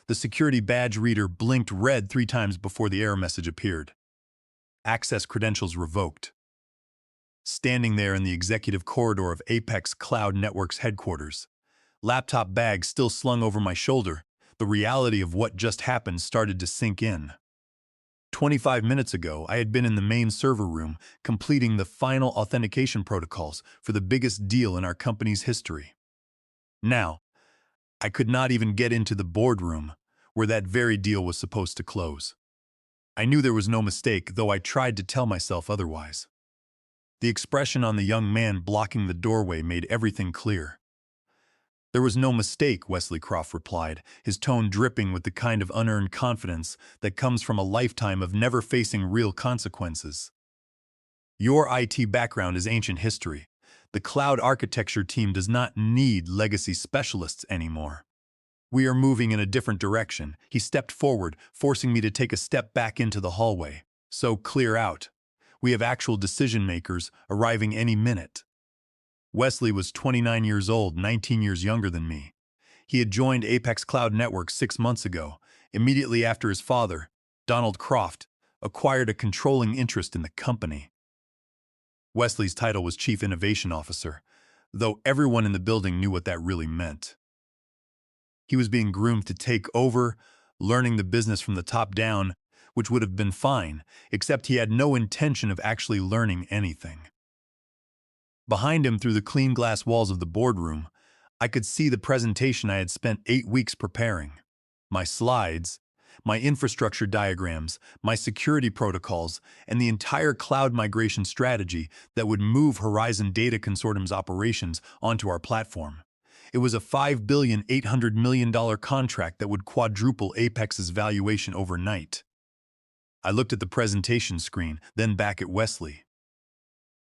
The security badge reader blinked red 3 times before the error message appeared. Access credentials revoked. Standing there in the executive corridor of Apex Cloud Network's headquarters, laptop bag still slung over my shoulder, the reality of what just happened started to sink in. 25 minutes ago, I had been in the main server room completing the final authentication protocols for the biggest deal in our company's history. Now, I could not even get into the boardroom where that very deal was supposed to close. I knew there was no mistake, though I tried to tell myself otherwise. The expression on the young man blocking the doorway made everything clear. "There was no mistake," Wesley Croft replied, his tone dripping with the kind of unearned confidence that comes from a lifetime of never facing real consequences. "Your IT background is ancient history. The cloud architecture team does not need legacy specialists anymore. We are moving in a different direction." He stepped forward, forcing me to take a step back into the hallway. "So clear out. We have actual decision-makers arriving any minute." Wesley was 29 years old, 19 years younger than me. He had joined Apex Cloud Network 6 months ago, immediately after his father, Donald Croft, acquired a controlling interest in the company. Wesley's title was Chief Innovation Officer, though everyone in the building knew what that really meant. He was being groomed to take over, learning the business from the top down, which would have been fine, except he had no intention of actually learning anything. Behind him, through the clean glass walls of the boardroom, I could see the presentation I had spent 8 weeks preparing. My slides, my infrastructure diagrams, my security protocols, and the entire cloud migration strategy that would move Horizon Data Consortium's operations onto our platform. It was a $5,800,000,000 contract that would quadruple Apex's valuation overnight. I looked at the presentation screen, then back at Wesley.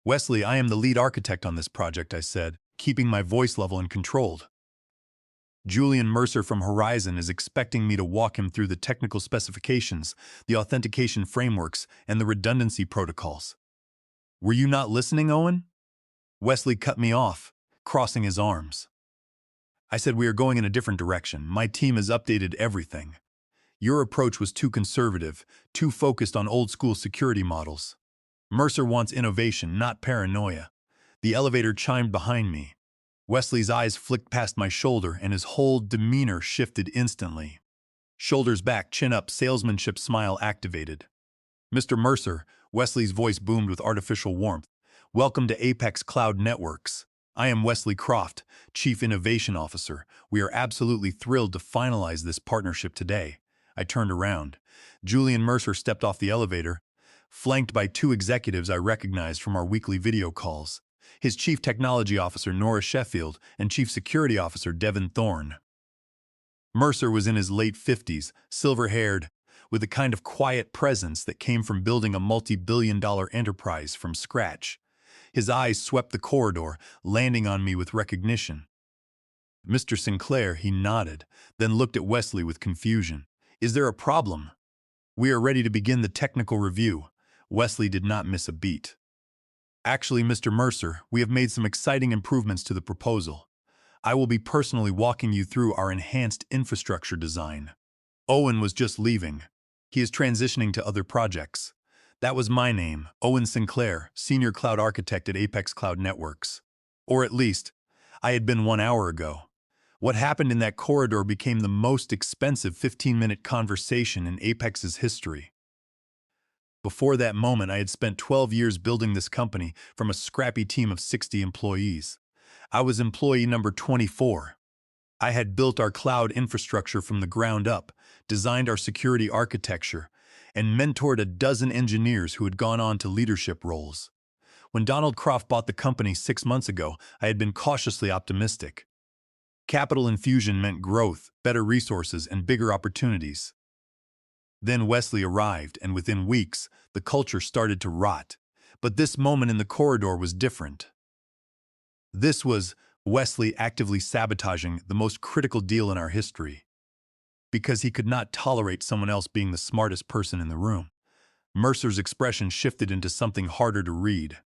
"Wesley, I am the lead architect on this project," I said, keeping my voice level and controlled. "Julian Mercer from Horizon is expecting me to walk him through the technical specifications, the authentication frameworks, and the redundancy protocols." "Were you not listening, Owen?" Wesley cut me off, crossing his arms. I said, "We are going in a different direction. My team has updated everything. Your approach was too conservative, too focused on old-school security models. Mercer wants innovation, not paranoia." The elevator chimed behind me. Wesley's eyes flicked past my shoulder, and his whole demeanor shifted instantly. Shoulders back, chin up, salesmanship smile activated. "Mr. Mercer," Wesley's voice boomed with artificial warmth, "welcome to Apex Cloud Networks. I am Wesley Croft, Chief Innovation Officer. We are absolutely thrilled to finalize this partnership today." I turned around. Julian Mercer stepped off the elevator, flanked by 2 executives I recognized from our weekly video calls. His Chief Technology Officer, Nora Sheffield, and Chief Security Officer, Devin Thorne. Mercer was in his late 50s, silver-haired, with the kind of quiet presence that came from building a multi-billion-dollar enterprise from scratch. His eyes swept the corridor, landing on me with recognition. "Mr. Sinclair," he nodded, then looked at Wesley with confusion. "Is there a problem?" "We are ready to begin the technical review." Wesley did not miss a beat. "Actually, Mr. Mercer, we have made some exciting improvements to the proposal. I will be personally walking you through our enhanced infrastructure design." Owen was just leaving. He is transitioning to other projects. That was my name, Owen Sinclair, Senior Cloud Architect at Apex Cloud Networks. Or at least, I had been 1 hour ago. What happened in that corridor became the most expensive 15-minute conversation in Apex's history. Before that moment, I had spent 12 years building this company from a scrappy team of 60 employees. I was employee number 24. I had built our cloud infrastructure from the ground up, designed our security architecture, and mentored a dozen engineers who had gone on to leadership roles. When Donald Croft bought the company 6 months ago, I had been cautiously optimistic. Capital infusion meant growth, better resources, and bigger opportunities. Then Wesley arrived, and within weeks, the culture started to rot. But this moment in the corridor was different. This was Wesley actively sabotaging the most critical deal in our history. Because he could not tolerate someone else being the smartest person in the room. Mercer's expression shifted into something harder to read.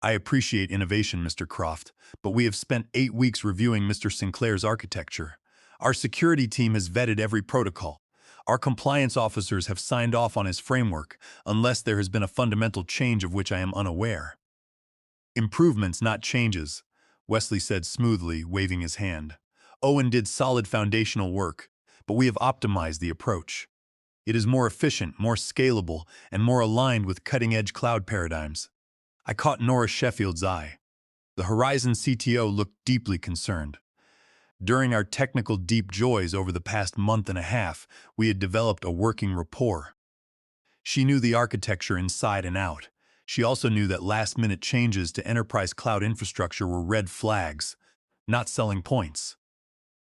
"I appreciate innovation, Mr. Croft, but we have spent 8 weeks reviewing Mr. Sinclair's architecture. Our security team has vetted every protocol. Our compliance officers have signed off on his framework, unless there has been a fundamental change of which I am unaware. Improvements, not changes, Wesley said smoothly, waving his hand. Owen did solid foundational work, but we have optimized the approach. It is more efficient, more scalable, and more aligned with cutting-edge cloud paradigms. I caught Nora Sheffield's eye. The Horizon CTO looked deeply concerned. During our technical deep joys over the past month and a half, we had developed a working rapport. She knew the architecture inside and out. She also knew that last-minute changes to enterprise cloud infrastructure were red flags, not selling points.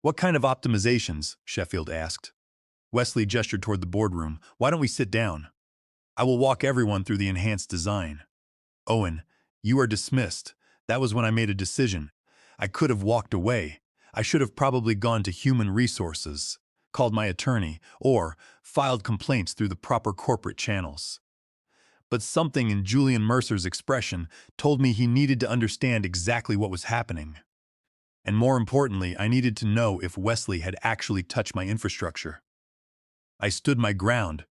What kind of optimizations? Sheffield asked. Wesley gestured toward the boardroom. Why don't we sit down? I will walk everyone through the enhanced design. Owen, you are dismissed. That was when I made a decision. I could have walked away. I should have probably gone to human resources, called my attorney, or filed complaints through the proper corporate channels. But something in Julian Mercer's expression told me he needed to understand exactly what was happening. And more importantly, I needed to know if Wesley had actually touched my infrastructure. I stood my ground,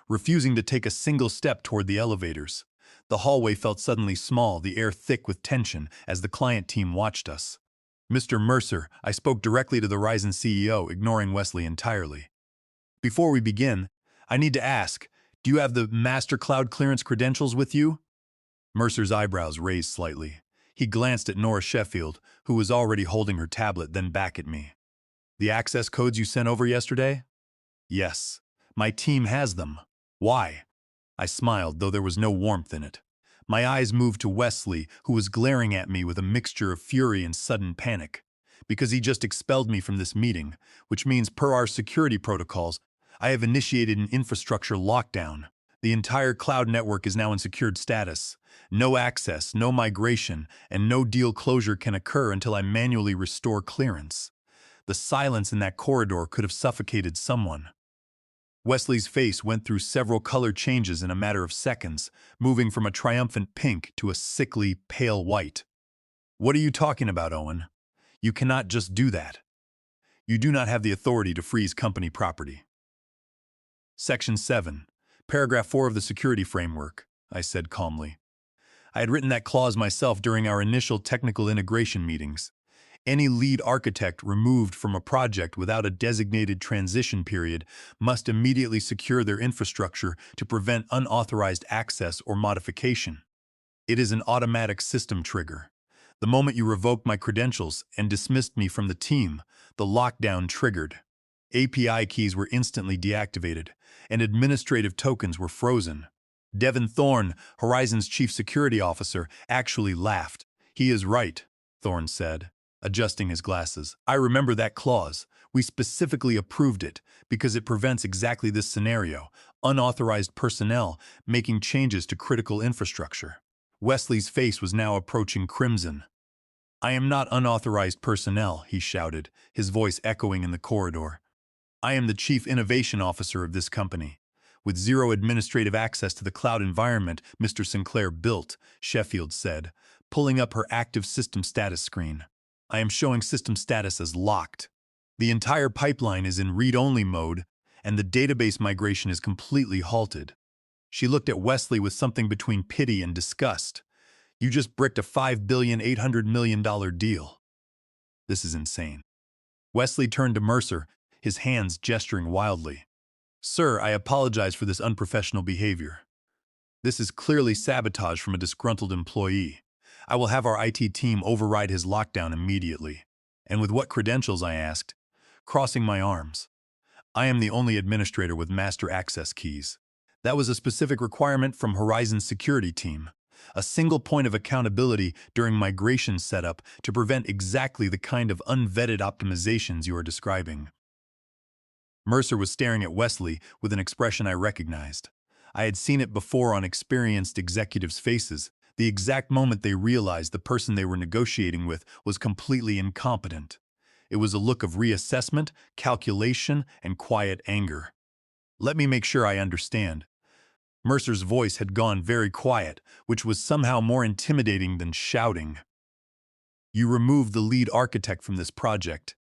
refusing to take a single step toward the elevators. The hallway felt suddenly small, the air thick with tension as the client team watched us. Mr. Mercer, I spoke directly to the Horizon CEO, ignoring Wesley entirely. Before we begin, I need to ask, do you have the Master Cloud Clearance credentials with you? Mercer's eyebrows raised slightly. He glanced at Nora Sheffield, who was already holding her tablet, then back at me. The access codes you sent over yesterday? Yes. My team has them. Why? I smiled, though there was no warmth in it. My eyes moved to Wesley, who was glaring at me with a mixture of fury and sudden panic. Because he just expelled me from this meeting, which means per our security protocols, I have initiated an infrastructure lockdown. The entire cloud network is now in secured status. No access, no migration, and no deal closure can occur until I manually restore clearance. The silence in that corridor could have suffocated someone. Wesley's face went through several color changes in a matter of seconds, moving from a triumphant pink to a sickly, pale white. What are you talking about, Owen? You cannot just do that. You do not have the authority to freeze company property. Section 7, Paragraph 4 of the Security Framework, I said calmly. I had written that clause myself during our initial technical integration meetings. Any lead architect removed from a project without a designated transition period must immediately secure their infrastructure to prevent unauthorized access or modification. It is an automatic system trigger. The moment you revoked my credentials and dismissed me from the team, the lockdown triggered. API keys were instantly deactivated, and administrative tokens were frozen. Devin Thorne, Horizon's chief security officer, actually laughed. He is right, Thorne said, adjusting his glasses. I remember that clause. We specifically approved it because it prevents exactly this scenario, unauthorized personnel making changes to critical infrastructure. Wesley's face was now approaching crimson. I am not unauthorized personnel, he shouted, his voice echoing in the corridor. I am the chief innovation officer of this company. With zero administrative access to the cloud environment Mr. Sinclair built, Sheffield said, pulling up her active system status screen. I am showing system status as locked. The entire pipeline is in read-only mode, and the database migration is completely halted. She looked at Wesley with something between pity and disgust. You just bricked a $5,800,000,000 deal. This is insane. Wesley turned to Mercer, his hands gesturing wildly. Sir, I apologize for this unprofessional behavior. This is clearly sabotage from a disgruntled employee. I will have our IT team override his lockdown immediately. And with what credentials, I asked, crossing my arms. I am the only administrator with master access keys. That was a specific requirement from Horizon's security team. A single point of accountability during migration setup to prevent exactly the kind of unvetted optimizations you are describing. Mercer was staring at Wesley with an expression I recognized. I had seen it before on experienced executives' faces, the exact moment they realized the person they were negotiating with was completely incompetent. It was a look of reassessment, calculation, and quiet anger. Let me make sure I understand. Mercer's voice had gone very quiet, which was somehow more intimidating than shouting. You removed the lead architect from this project.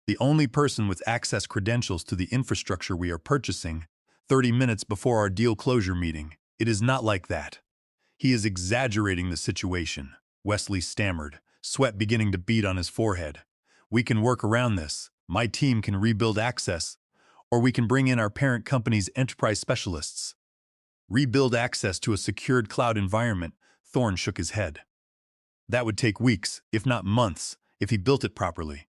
The only person with access credentials to the infrastructure we are purchasing, 30 minutes before our deal closure meeting. It is not like that. He is exaggerating the situation, Wesley stammered, sweat beginning to bead on his forehead. We can work around this. My team can rebuild access, or we can bring in our parent company's enterprise specialists. Rebuild access to a secured cloud environment, Thorne shook his head. That would take weeks, if not months, if he built it properly.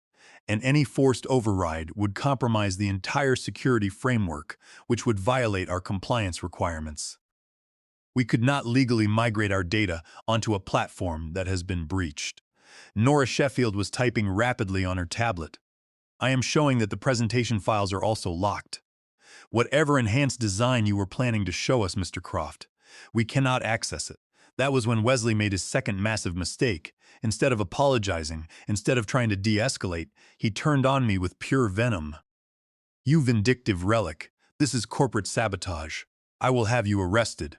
And any forced override would compromise the entire security framework, which would violate our compliance requirements. We could not legally migrate our data onto a platform that has been breached. Nora Sheffield was typing rapidly on her tablet. I am showing that the presentation files are also locked. Whatever enhanced design you were planning to show us, Mr. Croft, we cannot access it. That was when Wesley made his second massive mistake. Instead of apologizing, instead of trying to de-escalate, he turned on me with pure venom. You vindictive relic, this is corporate sabotage. I will have you arrested.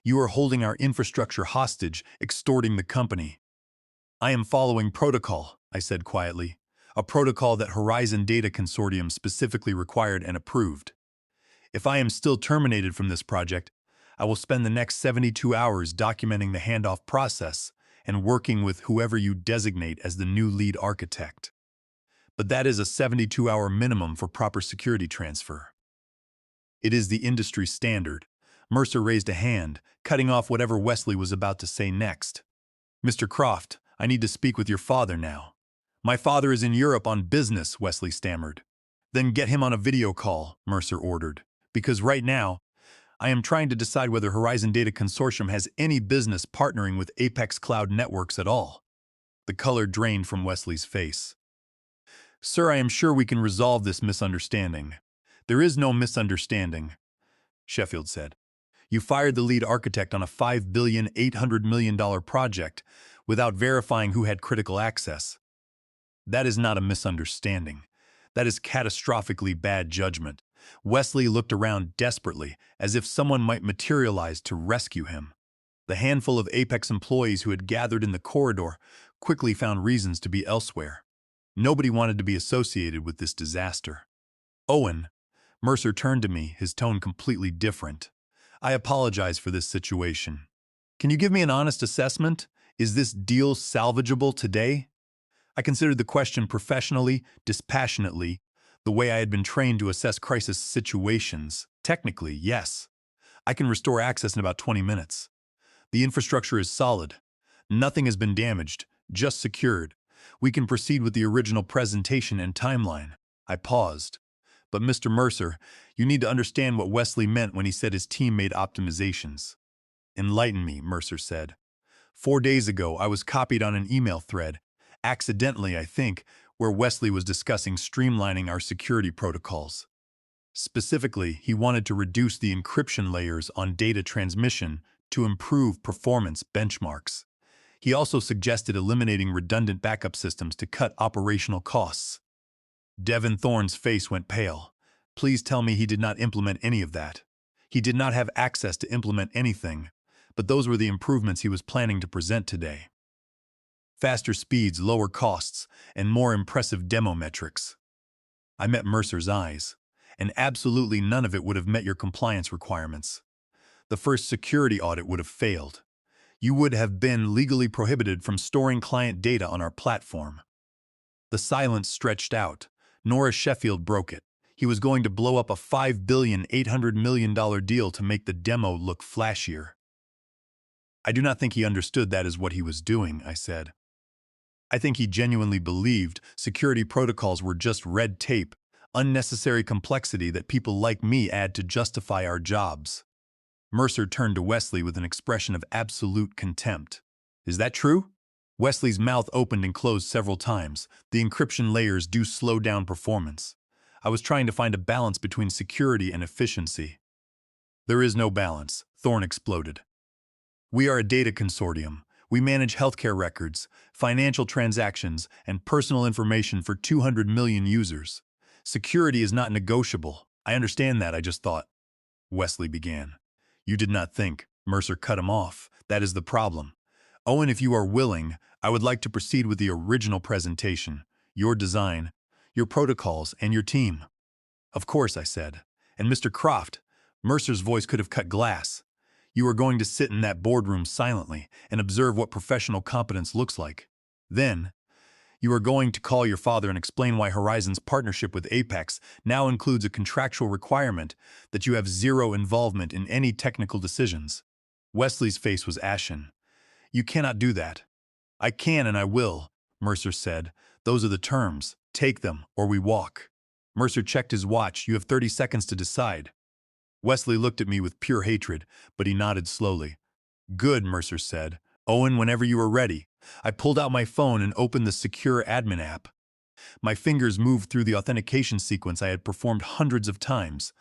You are holding our infrastructure hostage, extorting the company. I am following protocol, I said quietly, a protocol that Horizon Data Consortium specifically required and approved. If I am still terminated from this project, I will spend the next 72 hours documenting the handoff process and working with whoever you designate as the new lead architect. But that is a 72-hour minimum for proper security transfer. It is the industry standard. Mercer raised a hand, cutting off whatever Wesley was about to say next. Mr. Croft, I need to speak with your father now. My father is in Europe on business, Wesley stammered. Then get him on a video call, Mercer ordered, because right now, I am trying to decide whether Horizon Data Consortium has any business partnering with Apex Cloud Networks at all. The color drained from Wesley's face. Sir, I am sure we can resolve this misunderstanding. There is no misunderstanding, Sheffield said. You fired the lead architect on a $5.8 billion project without verifying who had critical access. That is not a misunderstanding. That is catastrophically bad judgment. Wesley looked around desperately, as if someone might materialize to rescue him. The handful of Apex employees who had gathered in the corridor quickly found reasons to be elsewhere. Nobody wanted to be associated with this disaster. Owen, Mercer turned to me, his tone completely different. I apologize for this situation. Can you give me an honest assessment? Is this deal salvageable today? I considered the question professionally, dispassionately, the way I had been trained to assess crisis situations. Technically, yes. I can restore access in about 20 minutes. The infrastructure is solid. Nothing has been damaged, just secured. We can proceed with the original presentation and timeline. I paused. But Mr. Mercer, you need to understand what Wesley meant when he said his team made optimizations. Enlighten me, Mercer said. 4 days ago, I was copied on an email thread, accidentally, I think, where Wesley was discussing streamlining our security protocols. Specifically, he wanted to reduce the encryption layers on data transmission to improve performance benchmarks. He also suggested eliminating redundant backup systems to cut operational costs. Devin Thorne's face went pale. Please tell me he did not implement any of that. He did not have access to implement anything, but those were the improvements he was planning to present today. Faster speeds, lower costs, and more impressive demo metrics. I met Mercer's eyes, and absolutely none of it would have met your compliance requirements. The first security audit would have failed. You would have been legally prohibited from storing client data on our platform. The silence stretched out. Nora Sheffield broke it. He was going to blow up a $5.8 billion deal to make the demo look flashier. I do not think he understood that is what he was doing, I said. I think he genuinely believed security protocols were just red tape, unnecessary complexity that people like me add to justify our jobs. Mercer turned to Wesley with an expression of absolute contempt. Is that true? Wesley's mouth opened and closed several times. The encryption layers do slow down performance. I was trying to find a balance between security and efficiency. There is no balance, Thorne exploded. We are a data consortium. We manage healthcare records, financial transactions, and personal information for 200 million users. Security is not negotiable. I understand that, I just thought. Wesley began. You did not think. Mercer cut him off. That is the problem. Owen, if you are willing, I would like to proceed with the original presentation. Your design, your protocols, and your team. Of course, I said. And Mr. Croft, Mercer's voice could have cut glass. You are going to sit in that boardroom silently and observe what professional competence looks like. Then, you are going to call your father and explain why Horizon's partnership with Apex now includes a contractual requirement that you have zero involvement in any technical decisions. Wesley's face was ashen. You cannot do that. I can and I will, Mercer said. Those are the terms. Take them, or we walk. Mercer checked his watch. You have 30 seconds to decide. Wesley looked at me with pure hatred, but he nodded slowly. Good, Mercer said. Owen, whenever you are ready. I pulled out my phone and opened the secure admin app. My fingers moved through the authentication sequence I had performed hundreds of times.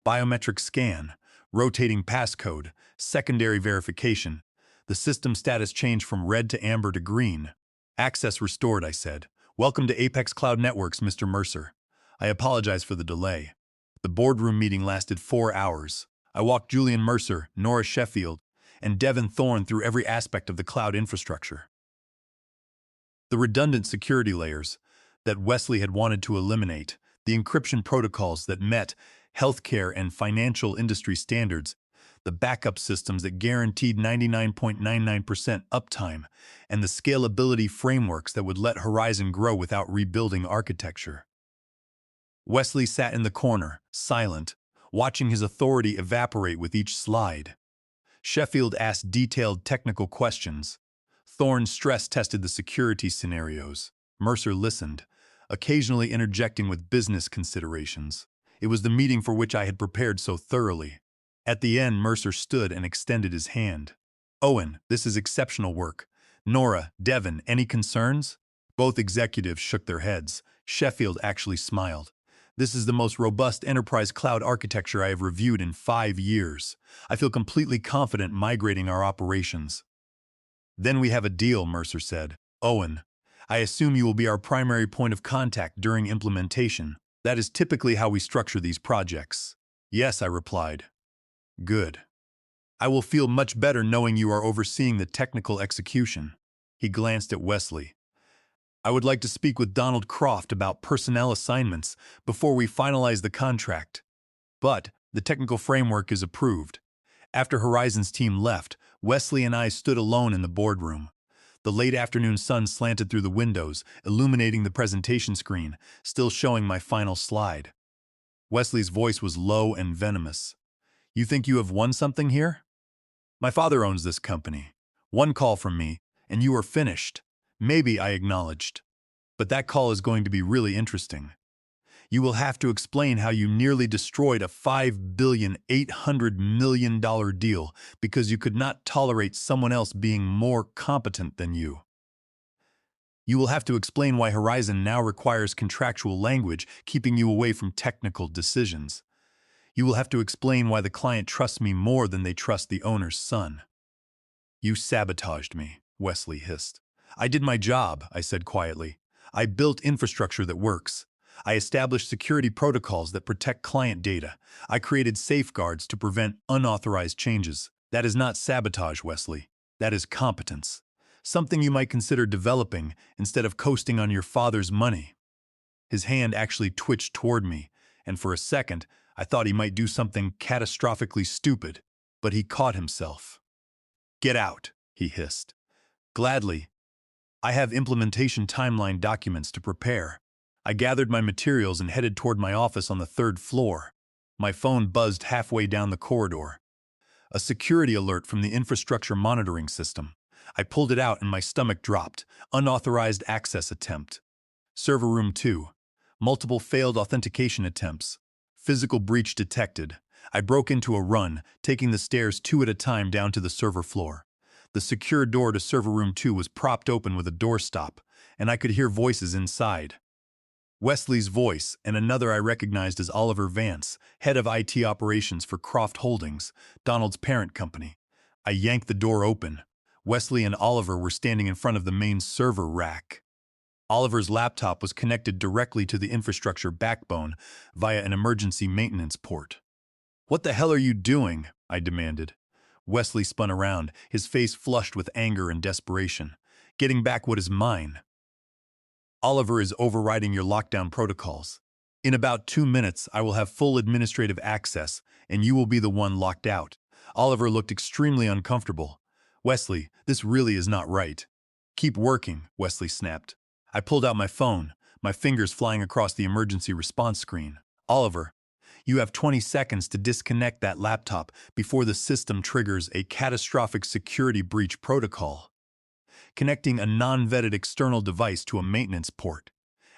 Biometric scan, rotating passcode, secondary verification. The system status changed from red to amber to green. Access restored, I said. Welcome to Apex Cloud Networks, Mr. Mercer. I apologize for the delay. The boardroom meeting lasted 4 hours. I walked Julian Mercer, Nora Sheffield, and Devin Thorne through every aspect of the cloud infrastructure. The redundant security layers that Wesley had wanted to eliminate, the encryption protocols that met healthcare and financial industry standards, the backup systems that guaranteed 99.99% uptime, and the scalability frameworks that would let Horizon grow without rebuilding architecture. Wesley sat in the corner, silent, watching his authority evaporate with each slide. Sheffield asked detailed technical questions. Thorne stress-tested the security scenarios. Mercer listened, occasionally interjecting with business considerations. It was the meeting for which I had prepared so thoroughly. At the end, Mercer stood and extended his hand. Owen, this is exceptional work. Nora, Devin, any concerns? Both executives shook their heads. Sheffield actually smiled. This is the most robust enterprise cloud architecture I have reviewed in 5 years. I feel completely confident migrating our operations. Then we have a deal, Mercer said. Owen, I assume you will be our primary point of contact during implementation. That is typically how we structure these projects. Yes, I replied. Good. I will feel much better knowing you are overseeing the technical execution. He glanced at Wesley. I would like to speak with Donald Croft about personnel assignments before we finalize the contract. But the technical framework is approved. After Horizon's team left, Wesley and I stood alone in the boardroom. The late afternoon sun slanted through the windows, illuminating the presentation screen, still showing my final slide. Wesley's voice was low and venomous. You think you have won something here? My father owns this company. One call from me, and you are finished. Maybe, I acknowledged. But that call is going to be really interesting. You will have to explain how you nearly destroyed a $5,800,000,000 deal because you could not tolerate someone else being more competent than you. You will have to explain why Horizon now requires contractual language, keeping you away from technical decisions. You will have to explain why the client trusts me more than they trust the owner's son. You sabotaged me, Wesley hissed. I did my job, I said quietly. I built infrastructure that works. I established security protocols that protect client data. I created safeguards to prevent unauthorized changes. That is not sabotage, Wesley. That is competence. Something you might consider developing instead of coasting on your father's money. His hand actually twitched toward me, and for a second, I thought he might do something catastrophically stupid, but he caught himself. Get out, he hissed. Gladly. I have implementation timeline documents to prepare. I gathered my materials and headed toward my office on the 3rd floor. My phone buzzed halfway down the corridor. A security alert from the infrastructure monitoring system. I pulled it out and my stomach dropped. Unauthorized access attempt. Server room 2. Multiple failed authentication attempts. Physical breach detected. I broke into a run, taking the stairs 2 at a time down to the server floor. The secure door to server room 2 was propped open with a doorstop, and I could hear voices inside. Wesley's voice, and another I recognized as Oliver Vance, head of IT operations for Croft Holdings, Donald's parent company. I yanked the door open. Wesley and Oliver were standing in front of the main server rack. Oliver's laptop was connected directly to the infrastructure backbone via an emergency maintenance port. What the hell are you doing? I demanded. Wesley spun around, his face flushed with anger and desperation. Getting back what is mine. Oliver is overriding your lockdown protocols. In about 2 minutes, I will have full administrative access, and you will be the one locked out. Oliver looked extremely uncomfortable. Wesley, this really is not right. Keep working, Wesley snapped. I pulled out my phone, my fingers flying across the emergency response screen. Oliver, you have 20 seconds to disconnect that laptop before the system triggers a catastrophic security breach protocol. Connecting a non-vetted external device to a maintenance port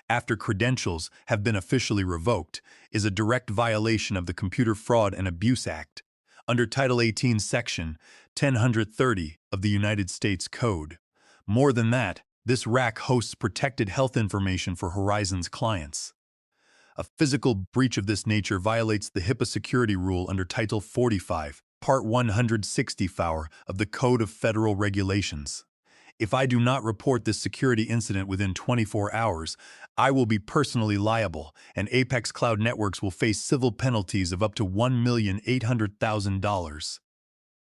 after credentials have been officially revoked is a direct violation of the Computer Fraud and Abuse Act under Title 18, Section 1030 of the United States Code. More than that, this rack hosts protected health information for Horizon's clients. A physical breach of this nature violates the HIPAA security rule under Title 45, Part 164 of the Code of Federal Regulations. If I do not report this security incident within 24 hours, I will be personally liable, and Apex Cloud Networks will face civil penalties of up to $1,800,000.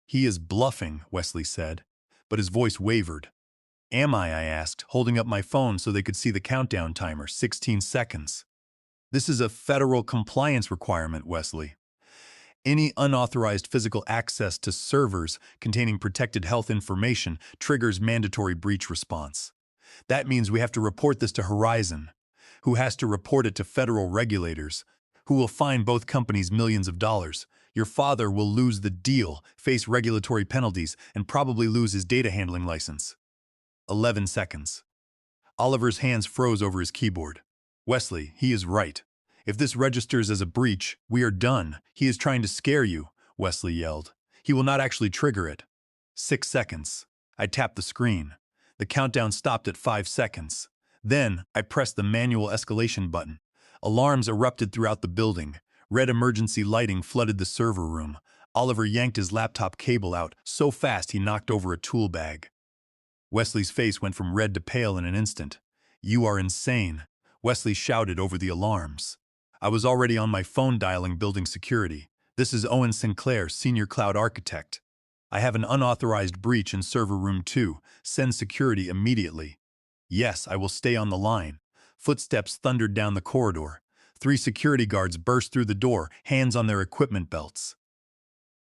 He is bluffing, Wesley said, but his voice wavered. Am I asked, holding up my phone so they could see the countdown timer, 16 seconds. This is a federal compliance requirement, Wesley. Any unauthorized physical access to servers containing protected health information triggers mandatory breach response. That means we have to report this to Horizon, who has to report it to federal regulators, who will fine both companies millions of dollars. Your father will lose the deal, face regulatory penalties, and probably lose his data handling license. 11 seconds. Oliver's hands froze over his keyboard. Wesley, he is right. If this registers as a breach, we are done. He is trying to scare you, Wesley yelled. He will not actually trigger it. 6 seconds. I tapped the screen. The countdown stopped at 5 seconds. Then, I pressed the manual escalation button. Alarms erupted throughout the building. Red emergency lighting flooded the server room. Oliver yanked his laptop cable out so fast he knocked over a tool bag. Wesley's face went from red to pale in an instant. You are insane, Wesley shouted over the alarms. I was already on my phone dialing building security. This is Owen Sinclair, Senior Cloud Architect. I have an unauthorized breach in server room 2. Send security immediately. Yes, I will stay on the line. Footsteps thundered down the corridor. 3 security guards burst through the door, hands on their equipment belts.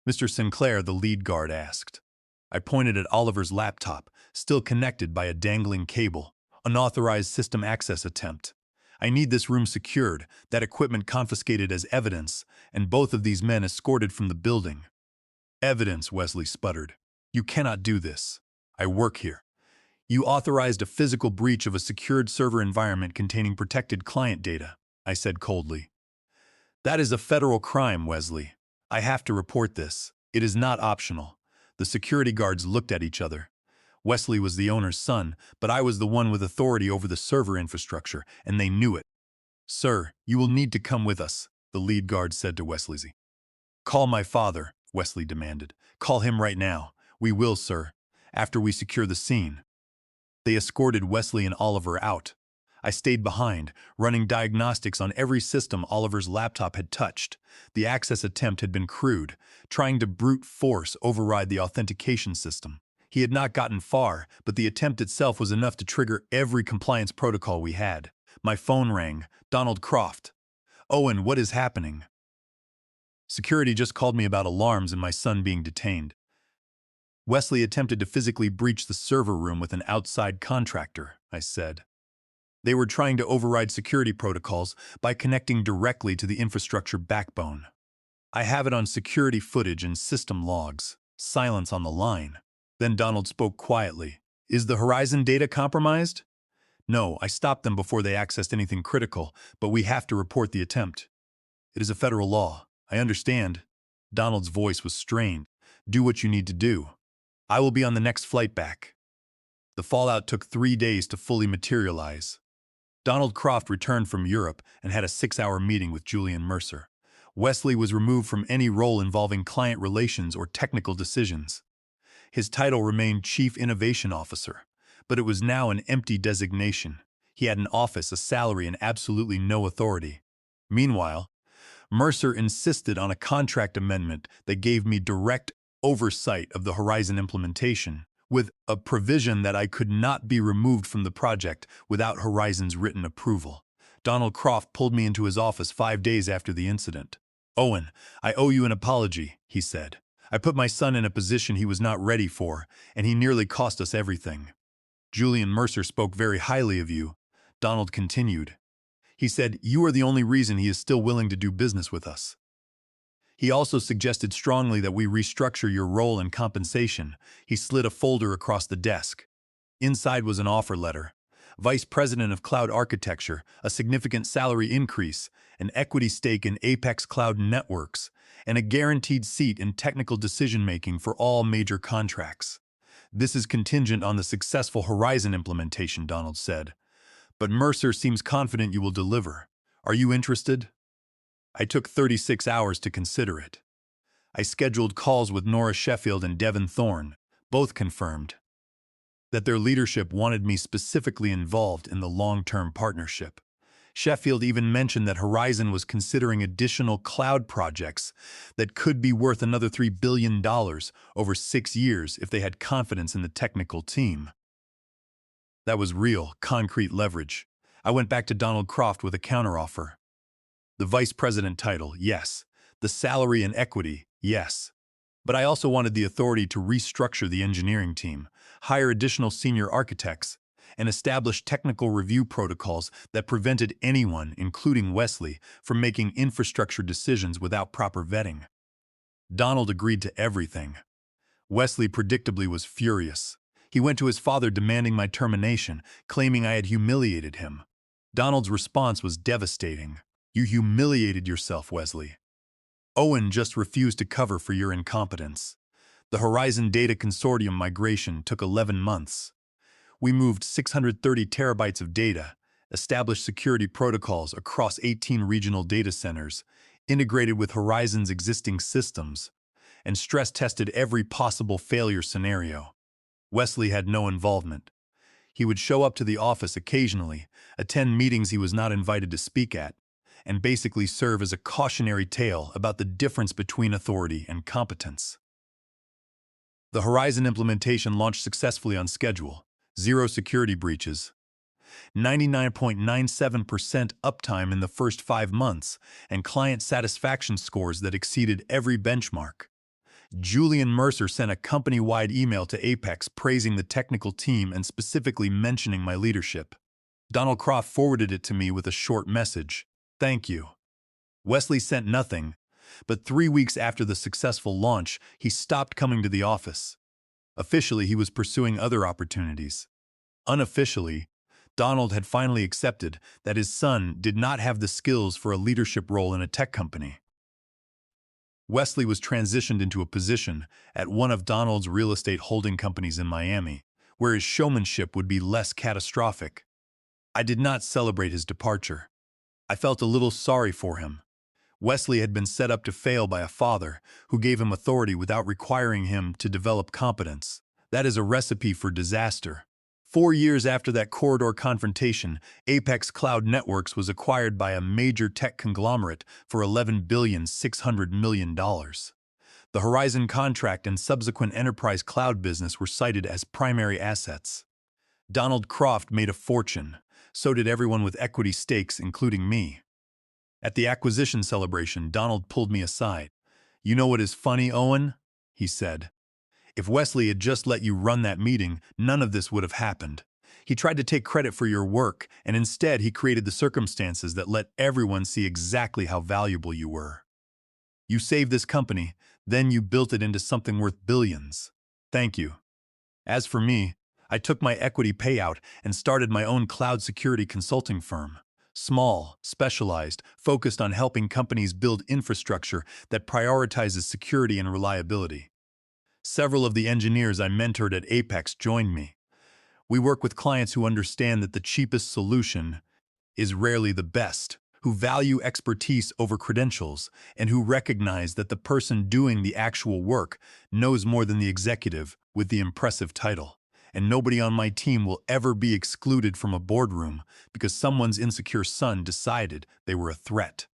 Mr. Sinclair, the lead guard asked. I pointed at Oliver's laptop, still connected by a dangling cable. Unauthorized system access attempt. I need this room secured, that equipment confiscated as evidence, and both of these men escorted from the building. Evidence, Wesley sputtered. You cannot do this. I work here. You authorized a physical breach of a secured server environment containing protected client data, I said coldly. That is a federal crime, Wesley. I have to report this. It is not optional. The security guards looked at each other. Wesley was the owner's son, but I was the one with authority over the server infrastructure, and they knew it. Sir, you will need to come with us, the lead guard said to Wesley. Call my father, Wesley demanded. Call him right now. We will, sir, after we secure the scene. They escorted Wesley and Oliver out. I stayed behind, running diagnostics on every system Oliver's laptop had touched. The access attempt had been crude, trying to brute force override the authentication system. He had not gotten far, but the attempt itself was enough to trigger every compliance protocol we had. My phone rang. Donald Croft. Owen, what is happening? Security just called me about alarms and my son being detained. Wesley attempted to physically breach the server room with an outside contractor, I said. They were trying to override security protocols by connecting directly to the infrastructure backbone. I have it on security footage and system logs. Silence on the line. Then Donald spoke quietly. Is the Horizon data compromised? No, I stopped them before they accessed anything critical, but we have to report the attempt. It is a federal law. I understand. Donald's voice was strained. Do what you need to do. I will be on the next flight back. The fallout took 3 days to fully materialize. Donald Croft returned from Europe and had a 6-hour meeting with Julian Mercer. Wesley was removed from any role involving client relations or technical decisions. His title remained Chief Innovation Officer, but it was now an empty designation. He had an office, a salary, and absolutely no authority. Meanwhile, Mercer insisted on a contract amendment that gave me direct oversight of the Horizon implementation. with a provision that I could not be removed from the project without Horizon's written approval. Donald Croft pulled me into his office 5 days after the incident. "Owen, I owe you an apology," he said. "I put my son in a position he was not ready for, and he nearly cost us everything." "Julian Mercer spoke very highly of you," Donald continued. "He said you are the only reason he is still willing to do business with us. He also suggested strongly that we restructure your role and compensation." He slid a folder across the desk. Inside was an offer letter. Vice President of Cloud Architecture, a significant salary increase, an equity stake in Apex Cloud Networks, and a guaranteed seat in technical decision-making for all major contracts. "This is contingent on the successful Horizon implementation," Donald said. "But Mercer seems confident you will deliver. Are you interested?" I took 36 hours to consider it. I scheduled calls with Nora Sheffield and Devin Thorne. Both confirmed that their leadership wanted me specifically involved in the long-term partnership. Sheffield even mentioned that Horizon was considering additional cloud projects that could be worth another $3 billion over 6 years if they had confidence in the technical team. That was real, concrete leverage. I went back to Donald Croft with a counteroffer. The vice president title, yes. The salary and equity, yes. But I also wanted the authority to restructure the engineering team, hire additional senior architects, and establish technical review protocols that prevented anyone, including Wesley, from making infrastructure decisions without proper vetting. Donald agreed to everything. Wesley predictably was furious. He went to his father demanding my termination, claiming I had humiliated him. Donald's response was devastating. "You humiliated yourself, Wesley. Owen just refused to cover for your incompetence." The Horizon Data Consortium migration took 11 months. We moved 630 terabytes of data, established security protocols across 18 regional data centers, integrated with Horizon's existing systems, and stress-tested every possible failure scenario. Wesley had no involvement. He would show up to the office occasionally, attend meetings he was not invited to speak at, and basically serve as a cautionary tale about the difference between authority and competence. The Horizon implementation launched successfully on schedule. 0 security breaches, 99.97% uptime in the first 5 months, and client satisfaction scores that exceeded every benchmark. Julian Mercer sent a company-wide email to Apex praising the technical team and specifically mentioning my leadership. Donald Croft forwarded it to me with a short message. "Thank you." Wesley sent nothing, but 3 weeks after the successful launch, he stopped coming to the office. Officially, he was pursuing other opportunities. Unofficially, Donald had finally accepted that his son did not have the skills for a leadership role in a tech company. Wesley was transitioned into a position at one of Donald's real estate holding companies in Miami, where his showmanship would be less catastrophic. I did not celebrate his departure. I felt a little sorry for him. Wesley had been set up to fail by a father who gave him authority without requiring him to develop competence. That is a recipe for disaster. 4 years after that corridor confrontation, Apex Cloud Networks was acquired by a major tech conglomerate for $11.6 billion. The Horizon contract and subsequent enterprise cloud business were cited as primary assets. Donald Croft made a fortune. So did everyone with equity stakes, including me. At the acquisition celebration, Donald pulled me aside. "You know what is funny, Owen?" he said. "If Wesley had just let you run that meeting, none of this would have happened. He tried to take credit for your work, and instead he created the circumstances that let everyone see exactly how valuable you were. You saved this company, then you built it into something worth billions. Thank you. As for me, I took my equity payout and started my own cloud security consulting firm. Small, specialized, focused on helping companies build infrastructure that prioritizes security and reliability. Several of the engineers I mentored at Apex joined me. We work with clients who understand that the cheapest solution is rarely the best, who value expertise over credentials, and who recognize that the person doing the actual work knows more than the executive with the impressive title. And nobody on my team will ever be excluded from a boardroom because someone's insecure son decided they were a threat.